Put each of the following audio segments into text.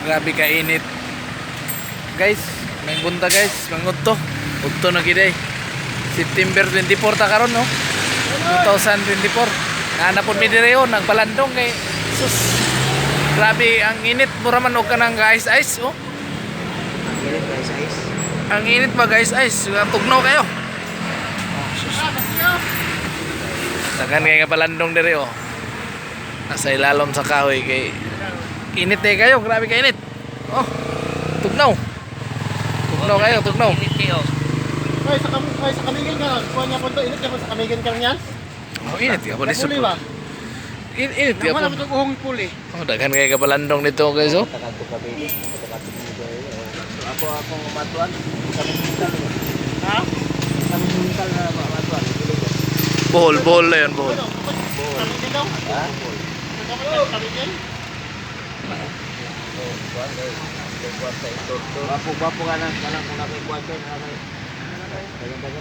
Grabe ka init. Guys, may bunta guys, mangudto. Udto na giday. September 24 ta karon no. 2024. Nanapon mi dire oh, nagpalandong kay sus. Grabe ang init, mura man og kanang guys ice oh. Ang init guys, ice. Ang init ba guys ice, tugnaw kayo. Dagan kay nga palandong dire oh. Nasa ilalom sa kahoy kay init eh kayo, grabe ka init. Oh. Tugnaw. Tugnaw kayo, tugnaw. Init kayo. Ay, sa kamigin ka lang. Kuha niya po ito. Init ka po sa kamigin ka lang yan. Oh, init ka pala Puli ba? Init ka Naman po. na ito kuhong puli. Oh, dagan kay ka palandong nito guys oh. Takadto ka baby. Takadto mo dito. Ako akong matuan. Kami mental. Ha? Kami mental na matuan. Bohol na yun, bohol. Kamigin daw? Ha? Kamigin? Bapo ka lang kung nakikuha ka.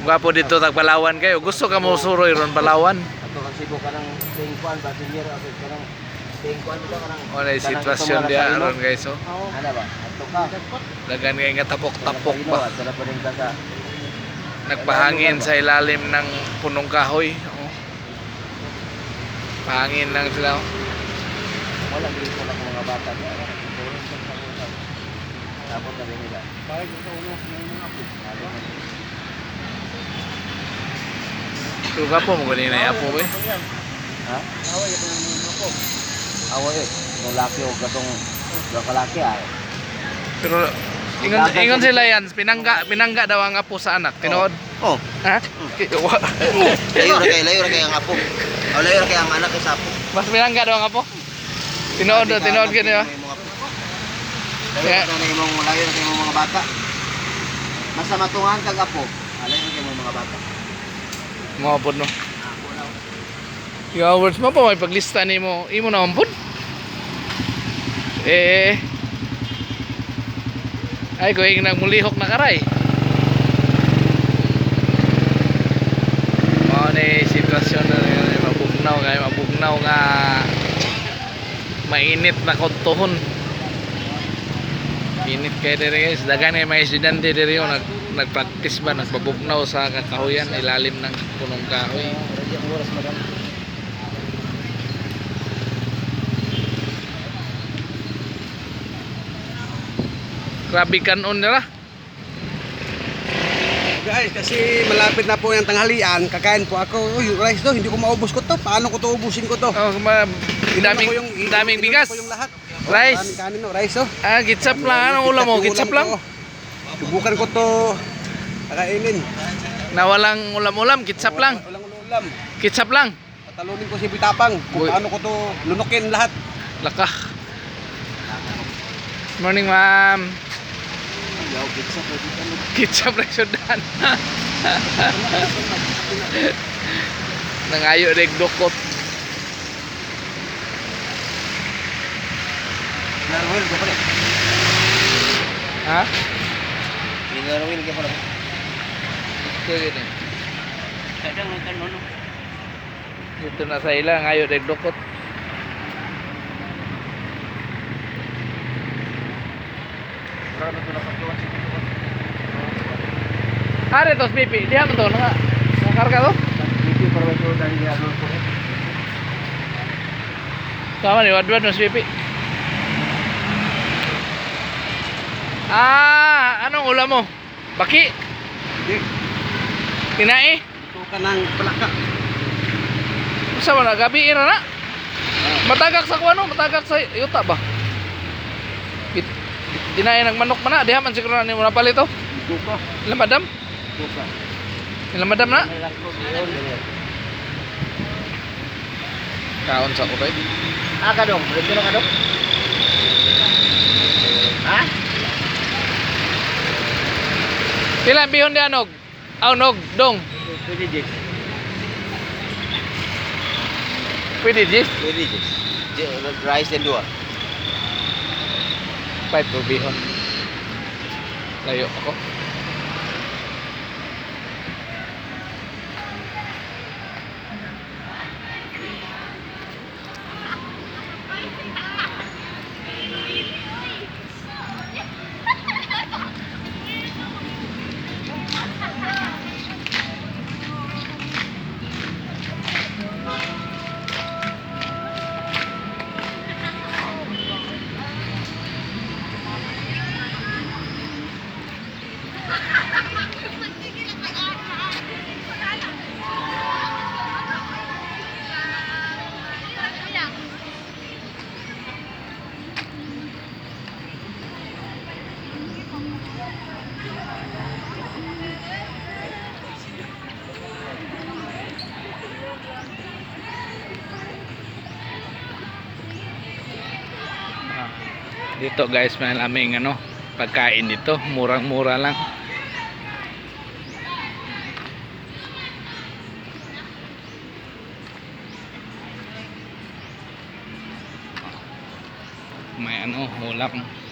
Gwapo dito tag Palawan kayo. Gusto ka mo suroy ron Palawan. Ato kang sibo ka ng tingkuan, basinyer, ako ka ng tingkuan dito ka ng... O na yung sitwasyon diya ron guys oh. Ano ba? Ato ka. Dagan kay nga tapok-tapok Sa pa. At sarap pa rin ka sa... Nagpahangin sa ilalim ng punong kahoy. Oh. Pahangin lang sila oh. Wala, hindi ko lang mga bata. Tapos na rin nila. Bakit ito unos na yung mga apo? Pero gapo mo ganina yung apo eh. Ha? Away ito yung mga apo. Awa eh. Yung laki o gatong kalaki ah. Pero ingon sila yan, pinangga daw ang apo sa anak. Tinood? Oh. Ha? Layo na kay ang apo. O layo na kay ang anak sa apo. Mas pinangga daw ang apo? Tinood gini oh. Layo na kay mga bata. Mas matungan kag apo. Layo na kay mga bata. Mga po no. Yung words mo pa may paglista ni mo. Imo na mampun. Ay ko yung nagmulihok na karay. Mga na sitwasyon na mabugnaw nga mainit na kontohon. Init kayo diri guys. Dagan nga may estudyante diri yung nagpractice ba, nagpabugnaw sa kakahuyan ilalim ng punong kahoy. Grabe kanon nila. Guys, kasi malapit na po yung tanghalian. Kakain po ako. Uy, rice to, hindi ko maubos ko to. Paano ko to ubusin ko to? Oh, daming bigas. Ko yung lahat. Rice. Daming kanin no, rice oh. Ah, gitsap lang. Anong ulam mo? Gitsap lang? Subukan ko to. Kakainin. Na walang ulam-ulam, gitsap lang. Walang ulam. Gitsap lang. Patalunin ko si Bitapang. Kung Uy. paano ko to lunukin lahat. Lakah. Morning, ma'am. Gitsap lang sudan. Nangayo dek dokot. Naruil ko pala. Ha? Naruil ko pala. Ito yun eh. Kadang ang kanon. Ito na sa ila, ngayo dek dokot. Hari tos pipi, dia betul nggak? Nakarga tuh? Pipi perwajo dari alur ko. Sama nih, waduh tos pipi. Ah, anong ulam mo? Baki? Tinai? Ito ka ng palaka. Sama na, gabi ina na? Matagak sa kuano, matagak sa yuta ba? Tinai ng manok mana, diha man siguro na ni mo napalito. Ito ka. Ilang madam? Ito ka. Ilang madam na? Kaon sa ko kay. Dong, dito na ka dong. Ha? Pila bihon di anog? Anog, dong. Pwede jis. Pwede jis? Pwede jis. Rice and dua. 5 per bihon. Layo ako. Dito guys, may aming ano, pagkain dito, murang-mura lang. May ano, ulam.